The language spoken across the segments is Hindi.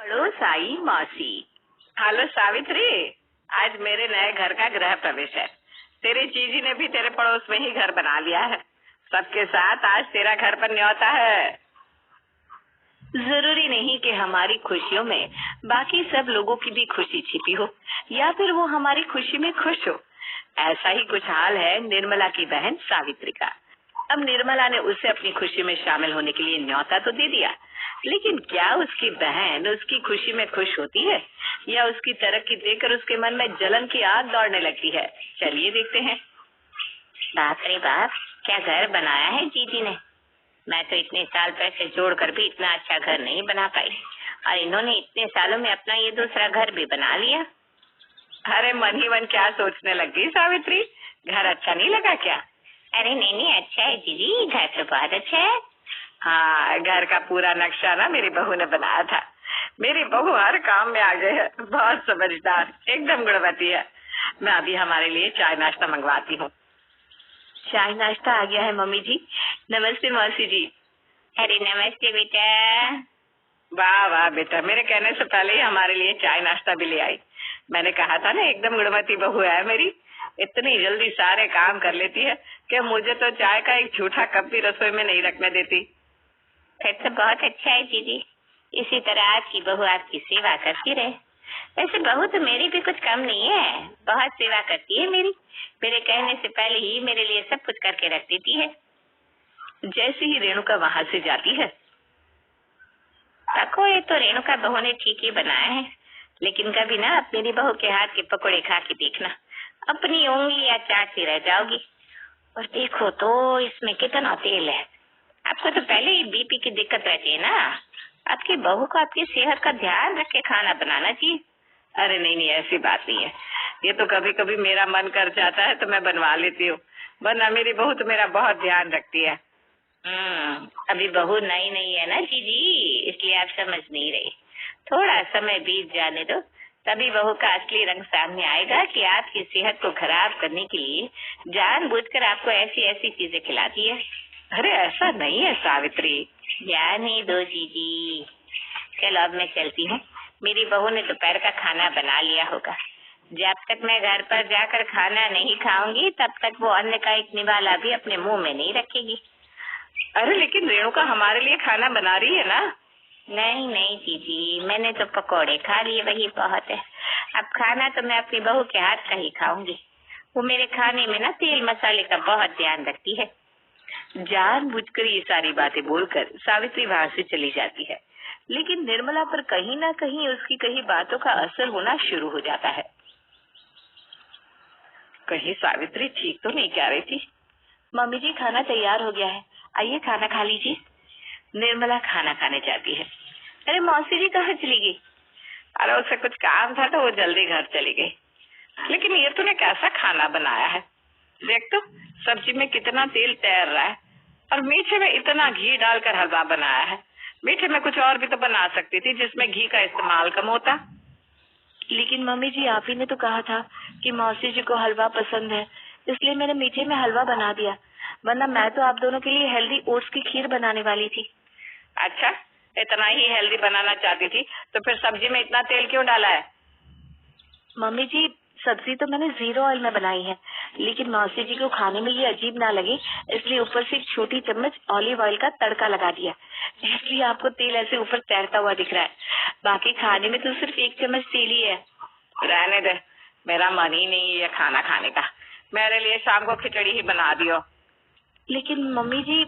साई मौसी। हेलो सावित्री, आज मेरे नए घर का गृह प्रवेश है। तेरी जीजी ने भी तेरे पड़ोस में ही घर बना लिया है। सबके साथ आज तेरा घर पर न्योता है। जरूरी नहीं कि हमारी खुशियों में बाकी सब लोगों की भी खुशी छिपी हो या फिर वो हमारी खुशी में खुश हो। ऐसा ही कुछ हाल है निर्मला की बहन सावित्री का। अब निर्मला ने उसे अपनी खुशी में शामिल होने के लिए न्योता तो दे दिया, लेकिन क्या उसकी बहन उसकी खुशी में खुश होती है या उसकी तरक्की देखकर उसके मन में जलन की आग दौड़ने लगती है? चलिए देखते हैं। बाप रे बाप, क्या घर बनाया है जीजी ने। मैं तो इतने साल पैसे जोड़कर भी इतना अच्छा घर नहीं बना पाई और इन्होंने इतने सालों में अपना ये दूसरा घर भी बना लिया। अरे मन ही मन क्या सोचने लगी सावित्री, घर अच्छा नहीं लगा क्या? अरे नहीं, अच्छा है जीजी, घर तो बहुत अच्छा है। हाँ, घर का पूरा नक्शा ना मेरी बहू ने बनाया था। मेरी बहू हर काम में आगे है, बहुत समझदार, एकदम गुणवती है। मैं अभी हमारे लिए चाय नाश्ता मंगवाती हूँ। चाय नाश्ता आ गया है मम्मी जी। नमस्ते मौसी जी। अरे नमस्ते बेटा। वाह वाह बेटा, मेरे कहने से पहले ही हमारे लिए चाय नाश्ता भी ले आई। मैंने कहा था ना एकदम गुणवती बहू है मेरी। इतनी जल्दी सारे काम कर लेती है कि मुझे तो चाय का एक झूठा कप भी रसोई में नहीं रखने देती। फिर तो बहुत अच्छा है दीदी, इसी तरह आपकी बहू आपकी सेवा करती रहे। वैसे बहू तो मेरी भी कुछ कम नहीं है, बहुत सेवा करती है मेरी। मेरे कहने से पहले ही मेरे लिए सब कुछ करके रख देती है। जैसे ही रेणुका वहाँ से जाती है, पकोड़े तो रेणुका बहू ने ठीक ही बनाए हैं, लेकिन कभी ना मेरी बहू के हाथ के पकोड़े खा के देखना, अपनी उंगलियां चाटती रह जाओगी। और देखो तो इसमें कितना तेल है। आपको तो पहले ही बीपी की दिक्कत रहती है ना, आपकी बहू को आपकी सेहत का ध्यान रख के खाना बनाना चाहिए। अरे नहीं, ऐसी बात नहीं है। ये तो कभी कभी मेरा मन कर जाता है तो मैं बनवा लेती हूँ, वरना मेरी बहू तो मेरा बहुत ध्यान रखती है। अभी बहू नई नहीं है ना जीजी, इसलिए आप समझ नहीं रही। थोड़ा समय बीत जाने दो, तभी बहू का असली रंग सामने आएगा कि आपकी सेहत को खराब करने के लिए जानबूझकर आपको ऐसी ऐसी चीजें खिलाती है। अरे ऐसा नहीं है सावित्री। जाने दो जीजी। चलो अब मैं चलती हूँ, मेरी बहू ने दोपहर का खाना बना लिया होगा। जब तक मैं घर पर जाकर खाना नहीं खाऊंगी तब तक वो अन्न का एक निवाला भी अपने मुंह में नहीं रखेगी। अरे लेकिन रेणुका हमारे लिए खाना बना रही है ना। नहीं जीजी, मैंने तो पकोड़े खा लिए, वही बहुत है। अब खाना तो मैं अपनी बहू के हाथ का ही खाऊंगी। वो मेरे खाने में ना तेल मसाले का बहुत ध्यान रखती है। जानबूझकर ये सारी बातें बोलकर सावित्री वहाँ से चली जाती है, लेकिन निर्मला पर कहीं ना कहीं उसकी कही बातों का असर होना शुरू हो जाता है। कहीं सावित्री ठीक तो नहीं कह रही थी। मम्मी जी खाना तैयार हो गया है, आइए खाना खा लीजिए। निर्मला खाना खाने जाती है। अरे मौसी जी कहाँ चली गई? अरे उससे कुछ काम था तो वो जल्दी घर चली गई। लेकिन ये तूने कैसा खाना बनाया है? देख तो सब्जी में कितना तेल तैर रहा है और मीठे में इतना घी डालकर हलवा बनाया है। मीठे में कुछ और भी तो बना सकती थी जिसमें घी का इस्तेमाल कम होता। लेकिन मम्मी जी आप ही ने तो कहा था कि मौसी जी को हलवा पसंद है, इसलिए मैंने मीठे में हलवा बना दिया, वरना मैं तो आप दोनों के लिए हेल्दी ओट्स की खीर बनाने वाली थी। अच्छा, इतना ही हेल्दी बनाना चाहती थी तो फिर सब्जी में इतना तेल क्यों डाला है? मम्मी जी सब्जी तो मैंने 0 ऑयल में बनाई है, लेकिन मौसी जी को खाने में ये अजीब ना लगे इसलिए ऊपर से एक छोटी चम्मच ऑलिव ऑयल का तड़का लगा दिया, इसलिए आपको तेल ऐसे ऊपर तैरता हुआ दिख रहा है। बाकी खाने में तो सिर्फ 1 चम्मच तेल ही है। रहने दे, मेरा मन ही नहीं है खाना खाने का। मेरे लिए शाम को खिचड़ी ही बना दियो। लेकिन मम्मी जी,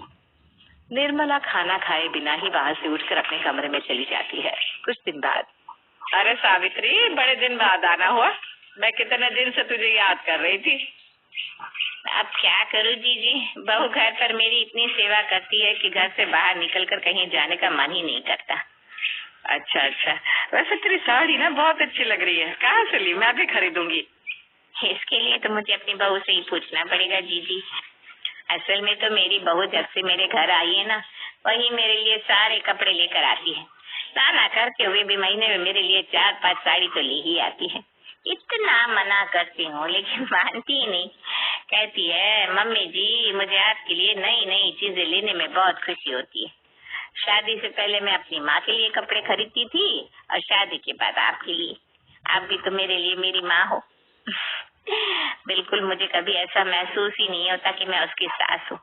निर्मला खाना खाए बिना ही वहाँ से उठकर अपने कमरे में चली जाती है। कुछ दिन बाद, अरे सावित्री बड़े दिन बाद आना हुआ, मैं कितने दिन से तुझे याद कर रही थी। अब क्या करूँ जीजी, बहू घर पर मेरी इतनी सेवा करती है कि घर से बाहर निकलकर कहीं जाने का मन ही नहीं करता। अच्छा, वैसे तेरी साड़ी ना बहुत अच्छी लग रही है, कहाँ से ली? मैं भी खरीदूंगी। इसके लिए तो मुझे अपनी बहू से ही पूछना पड़ेगा जीजी। असल में तो मेरी बहू जब से मेरे घर आई है ना, वही मेरे लिए सारे कपड़े लेकर आती है। ना करते हुए भी महीने में मेरे लिए 4-5 साड़ी तो ले ही आती है। इतना मना करती हूँ लेकिन मानती ही नहीं। कहती है मम्मी जी मुझे आपके लिए नई नई चीजें लेने में बहुत खुशी होती है। शादी से पहले मैं अपनी माँ के लिए कपड़े खरीदती थी और शादी के बाद आपके लिए। आप भी तो मेरे लिए मेरी माँ हो। बिल्कुल, मुझे कभी ऐसा महसूस ही नहीं होता कि मैं उसकी सास हूँ।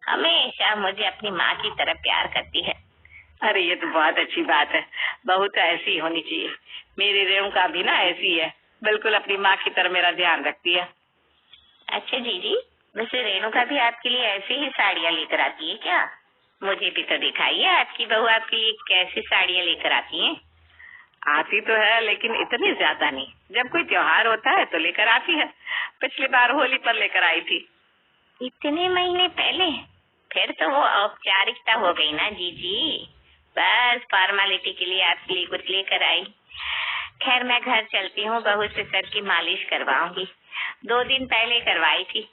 हमेशा मुझे अपनी माँ की तरह प्यार करती है। अरे ये तो बहुत अच्छी बात है, बहू तो ऐसी ही होनी चाहिए। मेरी रेणुका भी ना ऐसी है, बिल्कुल अपनी माँ की तरह मेरा ध्यान रखती है। अच्छा जीजी, वैसे रेणुका भी आपके लिए ऐसे ही साड़ियाँ लेकर आती है क्या? मुझे भी तो दिखाइए आपकी बहू आपके लिए कैसी साड़ियाँ लेकर आती है। आती तो है लेकिन इतनी ज्यादा नहीं। जब कोई त्योहार होता है तो लेकर आती है। पिछली बार होली पर लेकर आई थी। इतने महीने पहले? फिर तो वो औपचारिकता हो गई ना जीजी। बस फॉर्मेलिटी के लिए आपके लिए कुछ लेकर आई। खैर मैं घर चलती हूँ, बहू से सर की मालिश करवाऊंगी। 2 दिन पहले करवाई थी।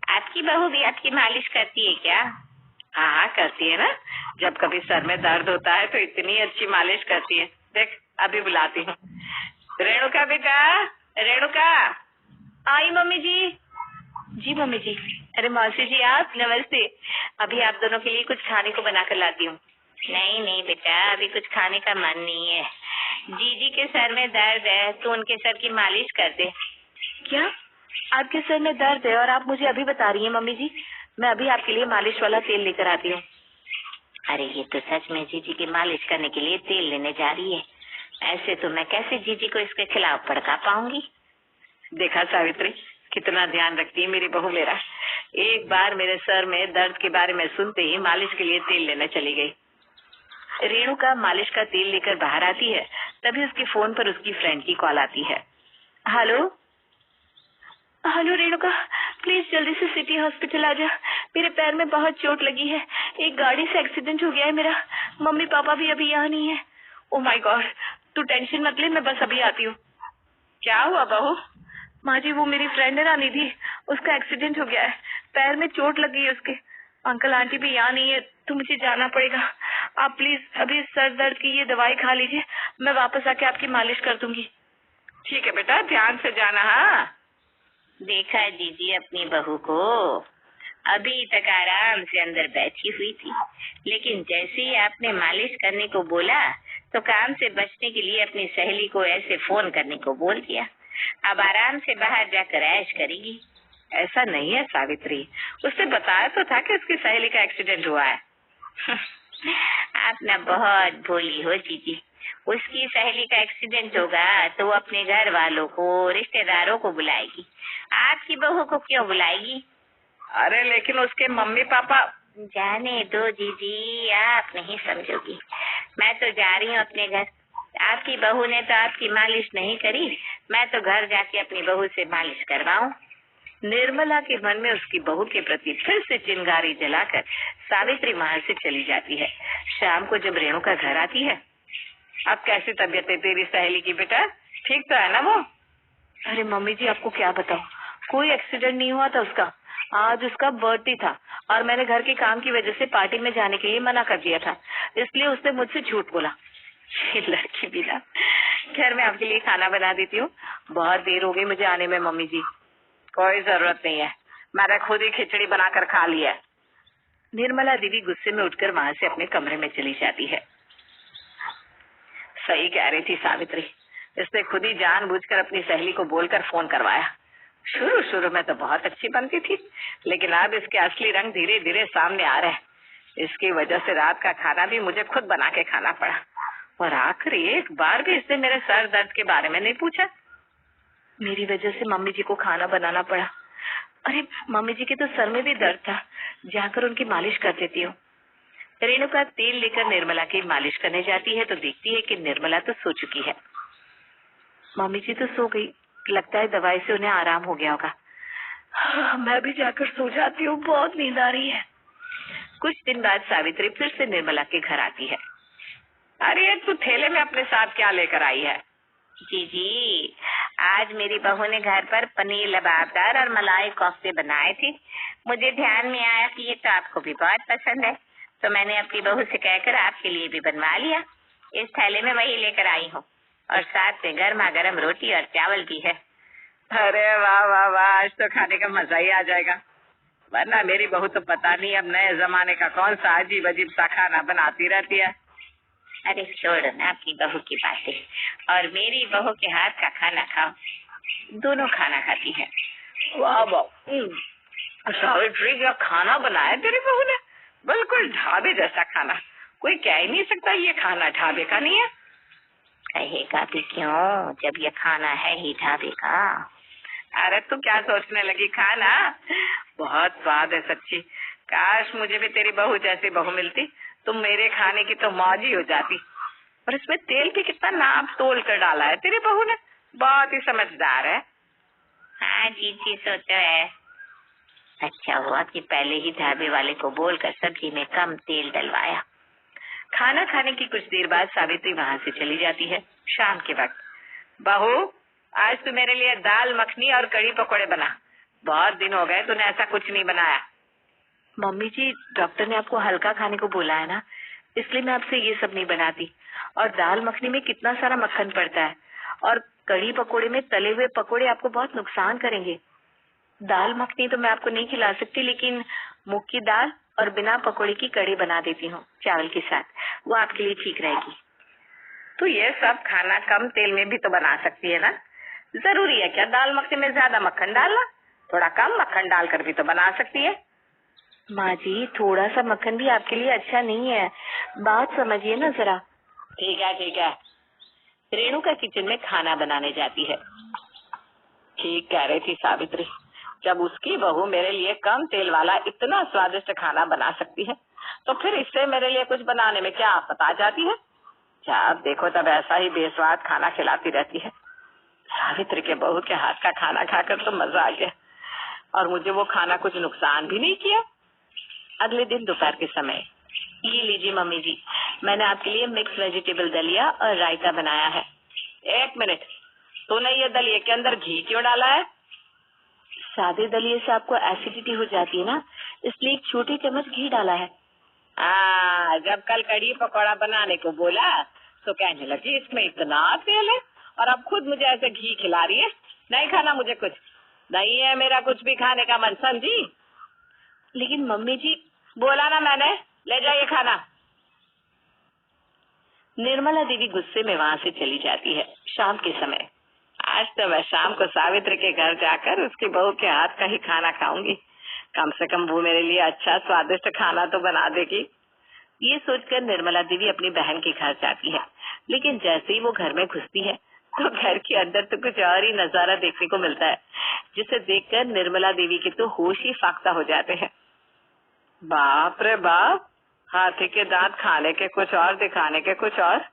आपकी बहू भी आपकी मालिश करती है क्या? हाँ हाँ करती है ना। जब कभी सर में दर्द होता है तो इतनी अच्छी मालिश करती है। देख अभी बुलाती हूँ। रेणुका बेटा, रेणुका। आई मम्मी जी। जी मम्मी जी। अरे मौसी जी आप, नमस्ते। अभी आप दोनों के लिए कुछ खाने को बना कर लाती हूँ। नहीं नहीं बेटा, अभी कुछ खाने का मन नहीं है। जीजी के सर में दर्द है, तो उनके सर की मालिश कर दे। क्या? आपके सर में दर्द है और आप मुझे अभी बता रही हैं मम्मी जी? मैं अभी आपके लिए मालिश वाला तेल लेकर आती हूँ। अरे ये तो सच में जीजी की मालिश करने के लिए तेल लेने जा रही है। ऐसे तो मैं कैसे जीजी को इसके खिलाफ भड़का पाऊंगी। देखा सावित्री, कितना ध्यान रखती है मेरी बहू मेरा। एक बार मेरे सर में दर्द के बारे में सुनते ही मालिश के लिए तेल लेने चली गई। रेणुका मालिश का तेल लेकर बाहर आती है, तभी उसके फोन पर उसकी फ्रेंड की कॉल आती है। हेलो हेलो रेणुका, प्लीज जल्दी से सिटी हॉस्पिटल आ जा। मेरे पैर में बहुत चोट लगी है। एक गाड़ी से एक्सीडेंट हो गया है मेरा। मम्मी पापा भी अभी यहाँ नहीं है। ओ माय गॉड, तू टेंशन मत ले, मैं बस अभी आती हूँ। क्या हुआ बहू? माँ जी वो मेरी फ्रेंड है ना निधि, उसका एक्सीडेंट हो गया है। पैर में चोट लग गई है उसके। अंकल आंटी भी यहाँ नहीं है तो मुझे जाना पड़ेगा। आप प्लीज अभी सर दर्द की ये दवाई खा लीजिए, मैं वापस आके आपकी मालिश कर दूंगी। ठीक है बेटा, ध्यान से जाना। हाँ देखा दीजिए अपनी बहू को, अभी तक आराम से अंदर बैठी हुई थी, लेकिन जैसे ही आपने मालिश करने को बोला तो काम से बचने के लिए अपनी सहेली को ऐसे फोन करने को बोल दिया। अब आराम से बाहर जाकर ऐश करेगी। ऐसा नहीं है सावित्री, उसने बताया तो था कि उसकी सहेली का एक्सीडेंट हुआ है। आप ना बहुत भोली हो जीजी। उसकी सहेली का एक्सीडेंट होगा तो वो अपने घर वालों को, रिश्तेदारों को बुलाएगी। आपकी बहू को क्यों बुलाएगी? अरे लेकिन उसके मम्मी पापा। जाने दो जीजी, आप नहीं समझोगी। मैं तो जा रही हूँ अपने घर। आपकी बहू ने तो आपकी मालिश नहीं करी, मैं तो घर जाके अपनी बहू से मालिश करवाऊं। निर्मला के मन में उसकी बहू के प्रति फिर से चिंगारी जलाकर सावित्री वहां से चली जाती है। शाम को जब रेणुका घर आती है, अब कैसी तबीयत है तेरी सहेली की बेटा? ठीक तो है ना वो? अरे मम्मी जी आपको क्या बताऊं, कोई एक्सीडेंट नहीं हुआ था उसका। आज उसका बर्थडे था और मैंने घर के काम की वजह से पार्टी में जाने के लिए मना कर दिया था, इसलिए उसने मुझसे झूठ बोला। ये लड़की भी ना। खैर मैं आपके लिए खाना बना देती हूँ, बहुत देर हो गई मुझे आने में मम्मी जी। कोई जरूरत नहीं है, मैंने खुद ही खिचड़ी बनाकर खा ली है। निर्मला दीदी गुस्से में उठकर वहां से अपने कमरे में चली जाती है। सही कह रही थी सावित्री, इसने खुद ही जानबूझकर अपनी सहेली को बोलकर फोन करवाया। शुरू शुरू में तो बहुत अच्छी बनती थी, लेकिन अब इसके असली रंग धीरे धीरे सामने आ रहे हैं। इसकी वजह से रात का खाना भी मुझे खुद बना के खाना पड़ा, और आखिर एक बार भी इसने मेरे सर दर्द के बारे में नहीं पूछा। मेरी वजह से मम्मी जी को खाना बनाना पड़ा। अरे मम्मी जी के तो सर में भी दर्द था, जाकर उनकी मालिश कर देती हूँ। रेणुका तेल लेकर निर्मला की मालिश करने जाती है तो देखती है कि निर्मला तो सो चुकी है। मम्मी जी तो सो गई, लगता है दवाई से उन्हें आराम हो गया होगा। मैं भी जाकर सो जाती हूँ, बहुत नींद आ रही है। कुछ दिन बाद सावित्री फिर से निर्मला के घर आती है। अरे तू थैले में अपने साथ क्या लेकर आई है? जी आज मेरी बहू ने घर पर पनीर लबाबदार और मलाई कोफ्ते बनाए थे। मुझे ध्यान में आया कि ये तो आपको भी बहुत पसंद है, तो मैंने अपनी बहू से कहकर आपके लिए भी बनवा लिया। इस थैले में वही लेकर आई हूँ, और साथ में गर्मा गर्म रोटी और चावल भी है। अरे वाह वाह वाह, आज तो खाने का मजा ही आ जाएगा। वरना मेरी बहू तो पता नहीं अब नए जमाने का कौन सा अजीब अजीब सा खाना बनाती रहती है। अरे छोड़ो ना अपनी बहू की बातें, और मेरी बहू के हाथ का खाना खाओ। दोनों खाना खाती है। वाह वाह, सावित्री क्या खाना बनाया तेरी बहू ने, बिल्कुल ढाबे जैसा खाना। कोई कह ही नहीं सकता ये खाना ढाबे का नहीं है। कहेगा भी क्यों जब ये खाना है ही ढाबे का। अरे तू क्या सोचने लगी, खाना बहुत स्वाद है सच्ची। काश मुझे भी तेरी बहू जैसी बहू मिलती, तुम मेरे खाने की तो मौज ही हो जाती। और इसमें तेल भी कितना नाप तोल कर डाला है तेरी बहू ने, बहुत ही समझदार है। हाँ जी सो तो है। अच्छा हुआ कि पहले ही ढाबे वाले को बोलकर सब्जी में कम तेल डलवाया। खाना खाने की कुछ देर बाद सावित्री वहाँ से चली जाती है। शाम के वक्त, बहू आज तू मेरे लिए दाल मखनी और कड़ी पकौड़े बना, बहुत दिन हो गए तूने ऐसा कुछ नहीं बनाया। मम्मी जी, डॉक्टर ने आपको हल्का खाने को बोला है ना, इसलिए मैं आपसे ये सब नहीं बनाती। और दाल मखनी में कितना सारा मक्खन पड़ता है, और कड़ी पकोड़े में तले हुए पकोड़े आपको बहुत नुकसान करेंगे। दाल मखनी तो मैं आपको नहीं खिला सकती, लेकिन मूंग की दाल और बिना पकोड़े की कड़ी बना देती हूँ चावल के साथ, वो आपके लिए ठीक रहेगी। तो ये सब खाना कम तेल में भी तो बना सकती है ना, जरूरी है क्या दाल मखनी में ज्यादा मक्खन डालना? थोड़ा कम मक्खन डालकर भी तो बना सकती है। माँ जी, थोड़ा सा मक्खन भी आपके लिए अच्छा नहीं है, बात समझिए ना जरा। ठीक है। रेणुका किचन में खाना बनाने जाती है। ठीक कह रही थी सावित्री, जब उसकी बहू मेरे लिए कम तेल वाला इतना स्वादिष्ट खाना बना सकती है, तो फिर इससे मेरे लिए कुछ बनाने में क्या आफत आ जाती है। जब देखो तब ऐसा ही बेस्वाद खाना खिलाती रहती है। सावित्री के बहू के हाथ का खाना खाकर तो मजा आ गया, और मुझे वो खाना कुछ नुकसान भी नहीं किया। अगले दिन दोपहर के समय, ये लीजिए मम्मी जी, मैंने आपके लिए मिक्स वेजिटेबल दलिया और रायता बनाया है। एक मिनट, तूने ये दलिये के अंदर घी क्यों डाला है? सादे दलिये से आपको एसिडिटी हो जाती है ना, इसलिए एक छोटी चम्मच घी डाला है। जब कल कड़ी पकौड़ा बनाने को बोला तो कहने लगी इसमें इतना तेल है, और अब खुद मुझे ऐसे घी खिला रही है। नहीं खाना मुझे कुछ, नहीं है मेरा कुछ भी खाने का मन, समझी? लेकिन मम्मी जी, बोला ना मैंने, ले जाइए खाना। निर्मला देवी गुस्से में वहाँ से चली जाती है। शाम के समय, आज तो मैं शाम को सावित्री के घर जाकर उसकी बहू के हाथ का ही खाना खाऊंगी। कम से कम वो मेरे लिए अच्छा स्वादिष्ट खाना तो बना देगी। ये सोचकर निर्मला देवी अपनी बहन के घर जाती है, लेकिन जैसे ही वो घर में घुसती है तो घर के अंदर तो कुछ और ही नजारा देखने को मिलता है, जिसे देखकर निर्मला देवी के तो होश ही फाख्ता हो जाते हैं। बाप रे बाप, हाथी के दांत खाने के कुछ और, दिखाने के कुछ और।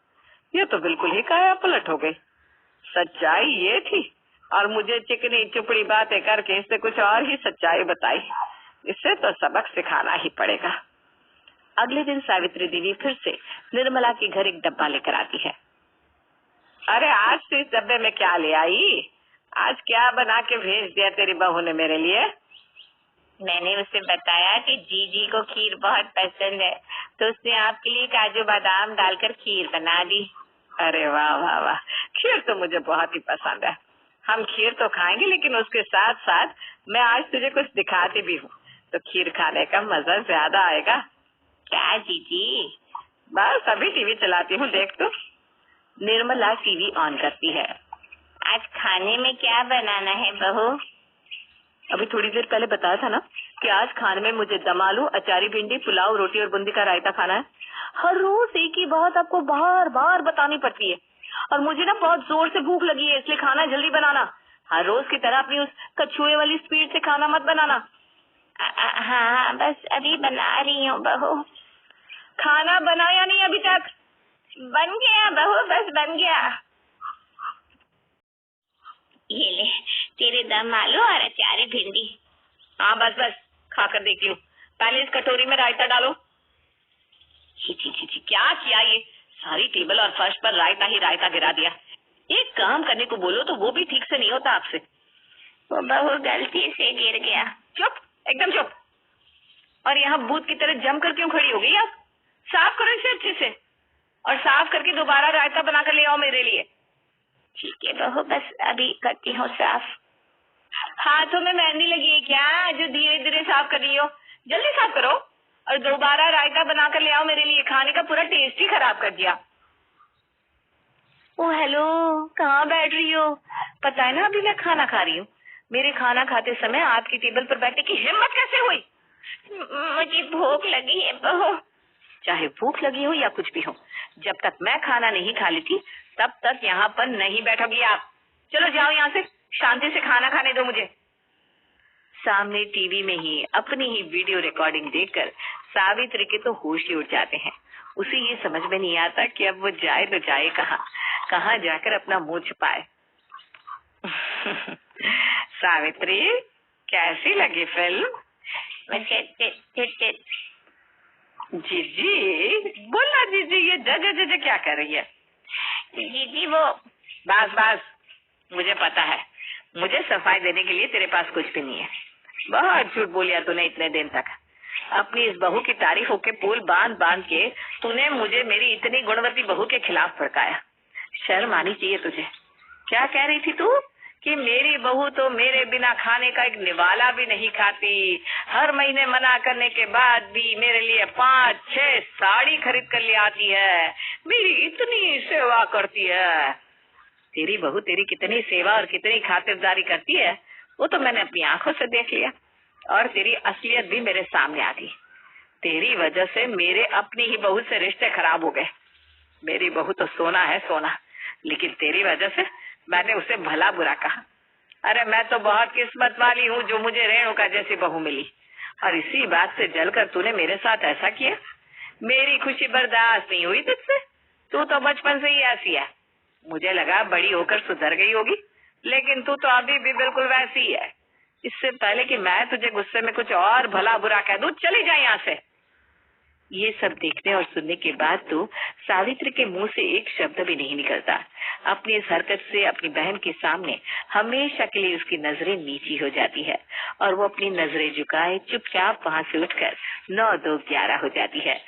ये तो बिल्कुल ही काया पलट हो गई। सच्चाई ये थी, और मुझे चिकनी चुपड़ी बातें करके इससे कुछ और ही सच्चाई बताई। इससे तो सबक सिखाना ही पड़ेगा। अगले दिन सावित्री देवी फिर से निर्मला के घर एक डब्बा लेकर आती है। अरे आज तो इस डब्बे में क्या ले आई? आज क्या बना के भेज दिया तेरी बहू ने मेरे लिए? मैंने उसे बताया कि जीजी को खीर बहुत पसंद है, तो उसने आपके लिए काजू बादाम डालकर खीर बना दी। अरे वाह वाह वाह, खीर तो मुझे बहुत ही पसंद है। हम खीर तो खाएंगे, लेकिन उसके साथ साथ मैं आज तुझे कुछ दिखाती भी हूँ, तो खीर खाने का मजा ज्यादा आएगा। क्या जीजी? बस अभी टीवी चलाती हूँ, देख तू। निर्मला टीवी ऑन करती है। आज खाने में क्या बनाना है बहू? अभी थोड़ी देर पहले बताया था ना कि आज खाने में मुझे दम आलू, अचारी भिंडी, पुलाव, रोटी और बूंदी का रायता खाना है। हर रोज एक ही बात आपको बार बार बतानी पड़ती है, और मुझे ना बहुत जोर से भूख लगी है, इसलिए खाना जल्दी बनाना। हर रोज की तरह अपनी उस कछुए वाली स्पीड से खाना मत बनाना। हाँ, बस अभी बना रही हूँ बहू। खाना बनाया नहीं अभी तक? बन गया बहू, बस बन गया। ये ले तेरे दम आलू और अचारी भिंडी। हाँ बस बस, खाकर देखती हूँ। पहले इस कटोरी में रायता डालो। छी छी छी छी, क्या किया ये? सारी टेबल और फर्श पर रायता ही रायता गिरा दिया। एक काम करने को बोलो तो वो भी ठीक से नहीं होता आपसे। वो बहू गलती से गिर गया। चुप, एकदम चुप। और यहाँ भूत की तरह जम कर क्यों खड़ी हो गई आप? साफ करो इसे अच्छे से, और साफ करके दोबारा रायता बनाकर ले आओ मेरे लिए। ठीक है बहू, बस अभी करती हूँ साफ। हाथों में मेहंदी लगी है क्या जो धीरे धीरे साफ कर रही हो? जल्दी साफ करो और दोबारा रायता बना कर ले आओ मेरे लिए, खाने का पूरा टेस्ट ही खराब कर दिया। ओ हेलो, कहाँ बैठ रही हो? पता है ना अभी मैं खाना खा रही हूँ। मेरे खाना खाते समय आपकी टेबल पर बैठने की हिम्मत कैसे हुई? मुझे भूख लगी है बहू। चाहे भूख लगी हो या कुछ भी हो, जब तक मैं खाना नहीं खा लेती तब तक यहाँ पर नहीं बैठोगी आप। चलो जाओ यहाँ से, शांति से खाना खाने दो मुझे। सामने टीवी में ही अपनी ही वीडियो रिकॉर्डिंग देखकर सावित्री के तो होश ही उड़ जाते हैं। उसे ये समझ में नहीं आता कि अब वो जाए तो जाए कहाँ, कहाँ जाकर अपना मुंह छुपाए। सावित्री, कैसी लगी फिल्म? जीजी बोलना, जीजी ये जज जज क्या कर रही है? जीजी वो बस बस, मुझे पता है, मुझे सफाई देने के लिए तेरे पास कुछ भी नहीं है। बहुत झूठ बोलिया तूने इतने दिन तक। अपनी इस बहू की तारीफों के पुल बांध बांध के तूने मुझे मेरी इतनी गुणवती बहू के खिलाफ भड़काया। शर्म आनी चाहिए तुझे। क्या कह रही थी तू कि मेरी बहू तो मेरे बिना खाने का एक निवाला भी नहीं खाती, हर महीने मना करने के बाद भी मेरे लिए 5-6 साड़ी खरीद कर ले आती है, मेरी इतनी सेवा करती है। तेरी बहू तेरी कितनी सेवा और कितनी खातिरदारी करती है वो तो मैंने अपनी आंखों से देख लिया, और तेरी असलियत भी मेरे सामने आ गई। तेरी वजह से मेरे अपनी ही बहू से रिश्ते खराब हो गए। मेरी बहू तो सोना है सोना, लेकिन तेरी वजह से मैंने उसे भला बुरा कहा। अरे मैं तो बहुत किस्मत वाली हूँ जो मुझे रेणुका जैसी बहू मिली, और इसी बात से जलकर तूने मेरे साथ ऐसा किया। मेरी खुशी बर्दाश्त नहीं हुई तुझसे। तू तो बचपन से ही ऐसी है। मुझे लगा बड़ी होकर सुधर गई होगी, लेकिन तू तो अभी भी बिल्कुल वैसी ही है। इससे पहले कि मैं तुझे गुस्से में कुछ और भला बुरा कह दूं, चली जा यहाँ से। ये सब देखने और सुनने के बाद तो सावित्री के मुंह से एक शब्द भी नहीं निकलता। अपनी इस हरकत से अपनी बहन के सामने हमेशा के लिए उसकी नजरें नीची हो जाती है, और वो अपनी नजरें झुकाए चुपचाप वहां से उठकर 9-2-11 हो जाती है।